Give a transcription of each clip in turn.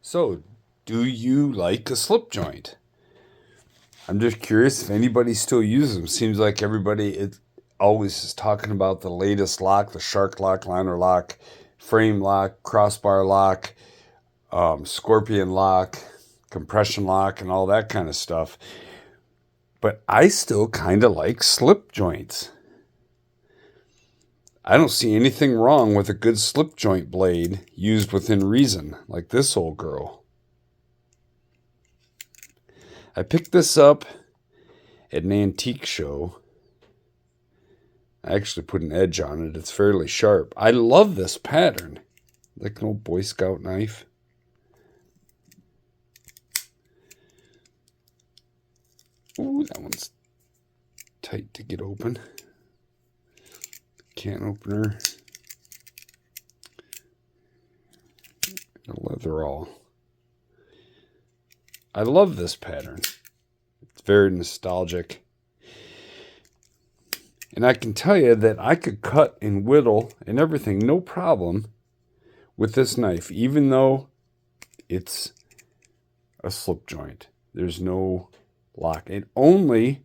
So, do you like a slip joint? I'm just curious if anybody still uses them. Seems like everybody always is talking about the latest lock, the shark lock, liner lock, frame lock, crossbar lock, scorpion lock, compression lock, and all that kind of stuff. But I still kind of like slip joints. I don't see anything wrong with a good slip joint blade used within reason, like this old girl. I picked this up at an antique show. I actually put an edge on it. It's fairly sharp. I love this pattern. Like an old Boy Scout knife. Ooh, that one's tight to get open. Can opener. A leather awl. I love this pattern. It's very nostalgic. And I can tell you that I could cut and whittle and everything, no problem, with this knife, even though it's a slip joint. There's no lock. It only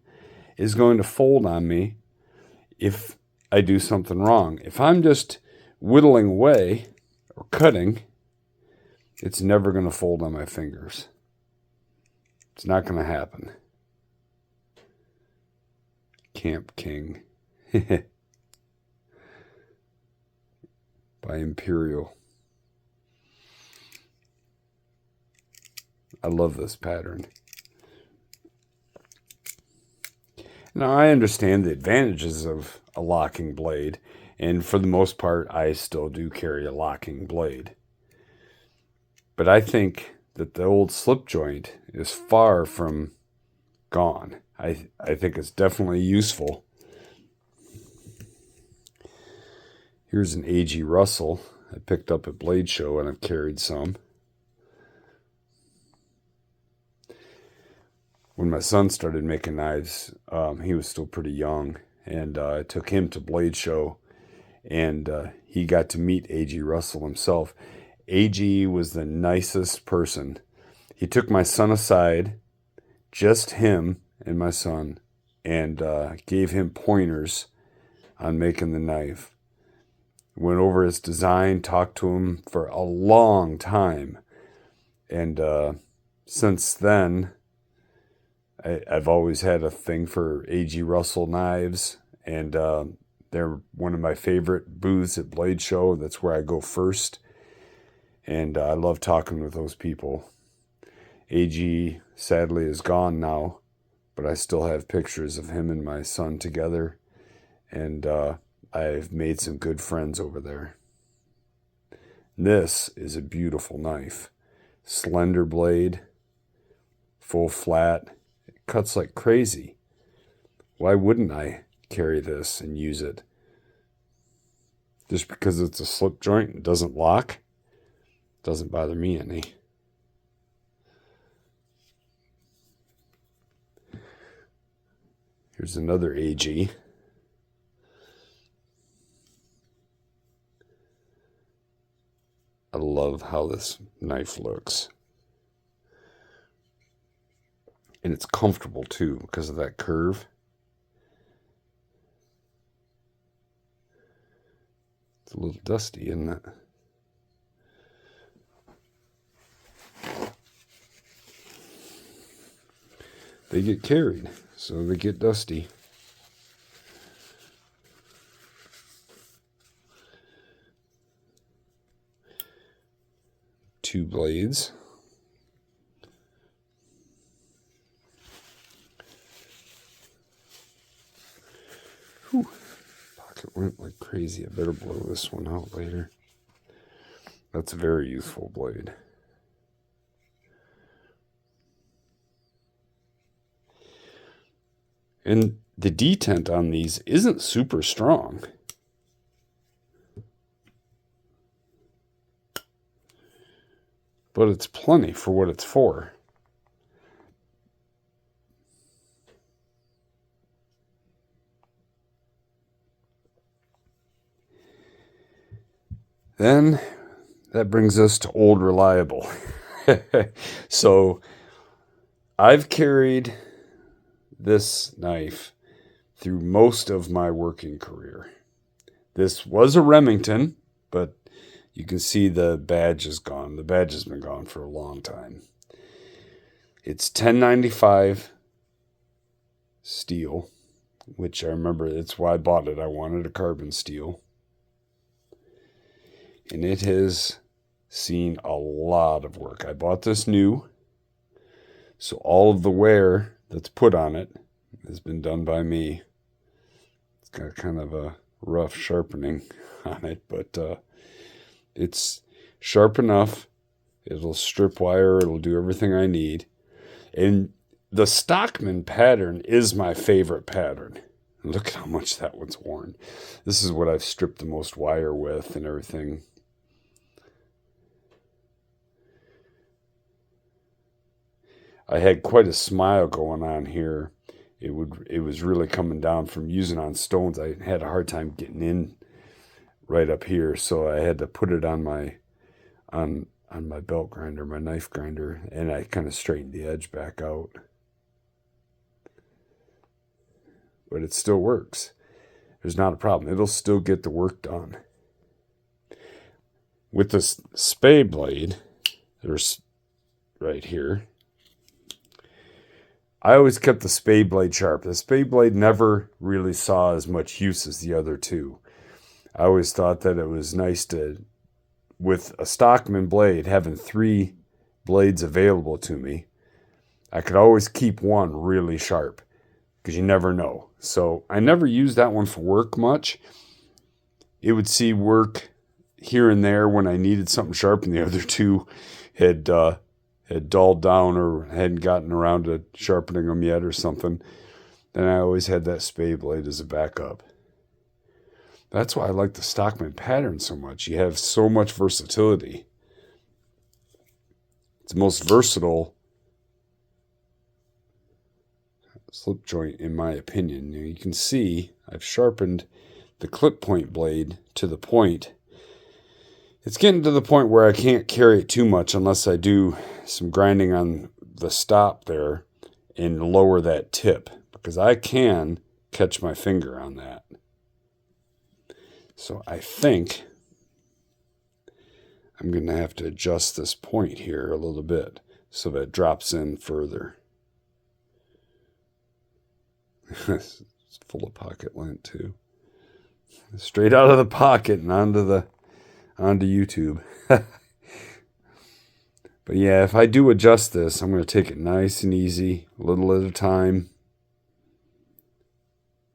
is going to fold on me if I do something wrong. If I'm just whittling away or cutting, it's never going to fold on my fingers. It's not going to happen. Camp King by Imperial. I love this pattern. Now, I understand the advantages of a locking blade, and for the most part, I still do carry a locking blade. But I think that the old slip joint is far from gone. I think it's definitely useful. Here's an A.G. Russell I picked up at Blade Show, and I've carried some. When my son started making knives, he was still pretty young, and I took him to Blade Show, and he got to meet A.G. Russell himself. A.G. was the nicest person. He took my son aside, just him and my son, and gave him pointers on making the knife. Went over his design, talked to him for a long time, and since then, I've always had a thing for A.G. Russell knives, and they're one of my favorite booths at Blade Show. That's where I go first, and I love talking with those people. A.G. sadly is gone now, but I still have pictures of him and my son together, and I've made some good friends over there. This is a beautiful knife. Slender blade, full flat. Cuts like crazy. Why wouldn't I carry this and use it? Just because it's a slip joint and doesn't lock? Doesn't bother me any. Here's another AG. I love how this knife looks. And it's comfortable too because of that curve. It's a little dusty, isn't it? They get carried, so they get dusty. Two blades. Whew. Pocket went like crazy. I better blow this one out later. That's a very useful blade. And the detent on these isn't super strong. But it's plenty for what it's for. Then that brings us to Old Reliable. So I've carried this knife through most of my working career. This was a Remington, but you can see the badge is gone. The badge has been gone for a long time. It's 1095 steel, which I remember, that's why I bought it. I wanted a carbon steel. And it has seen a lot of work. I bought this new, so all of the wear that's put on it has been done by me. It's got kind of a rough sharpening on it, but it's sharp enough. It'll strip wire. It'll do everything I need. And the Stockman pattern is my favorite pattern. Look at how much that one's worn. This is what I've stripped the most wire with and everything. I had quite a smile going on here. It was really coming down from using on stones. I had a hard time getting in right up here, so I had to put it on my belt grinder, my knife grinder, and I kind of straightened the edge back out. But it still works. There's not a problem. It'll still get the work done. With this spade blade, there's right here, I always kept the spade blade sharp. The spade blade never really saw as much use as the other two. I always thought that it was nice to, with a Stockman blade, having 3 blades available to me, I could always keep one really sharp because you never know. So I never used that one for work much. It would see work here and there when I needed something sharp, and the other two had dulled down or hadn't gotten around to sharpening them yet or something. Then I always had that spade blade as a backup. That's why I like the Stockman pattern so much. You have so much versatility. It's the most versatile slip joint in my opinion. You can see I've sharpened the clip point blade to the point. It's getting to the point where I can't carry it too much unless I do some grinding on the stop there and lower that tip, because I can catch my finger on that. So I think I'm going to have to adjust this point here a little bit so that it drops in further. It's full of pocket lint too. Straight out of the pocket and onto YouTube. But yeah, if I do adjust this, I'm going to take it nice and easy, a little at a time.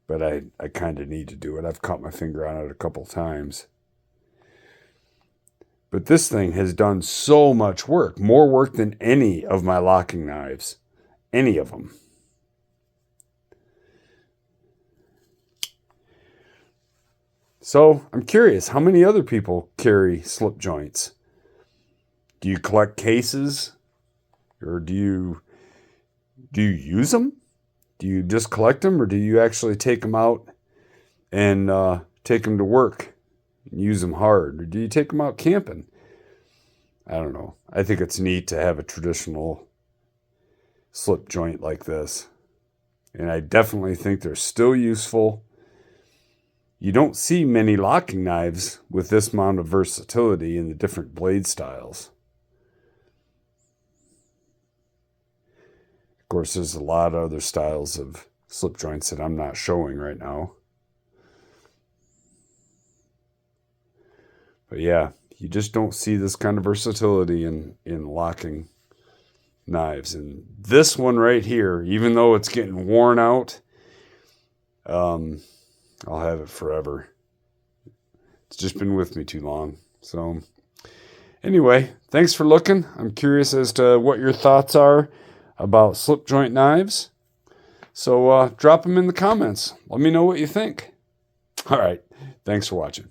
But I kind of need to do it. I've caught my finger on it a couple times. But this thing has done so much work, more work than any of my locking knives, any of them. So I'm curious, how many other people carry slip joints? Do you collect cases, or do you use them? Do you just collect them, or do you actually take them out and take them to work and use them hard? Or do you take them out camping? I don't know. I think it's neat to have a traditional slip joint like this. And I definitely think they're still useful. You don't see many locking knives with this amount of versatility in the different blade styles. Of course, there's a lot of other styles of slip joints that I'm not showing right now. But yeah, you just don't see this kind of versatility in locking knives. And this one right here, even though it's getting worn out, I'll have it forever. It's just been with me too long. So anyway, thanks for looking. I'm curious as to what your thoughts are about slip joint knives. So drop them in the comments. Let me know what you think. All right. Thanks for watching.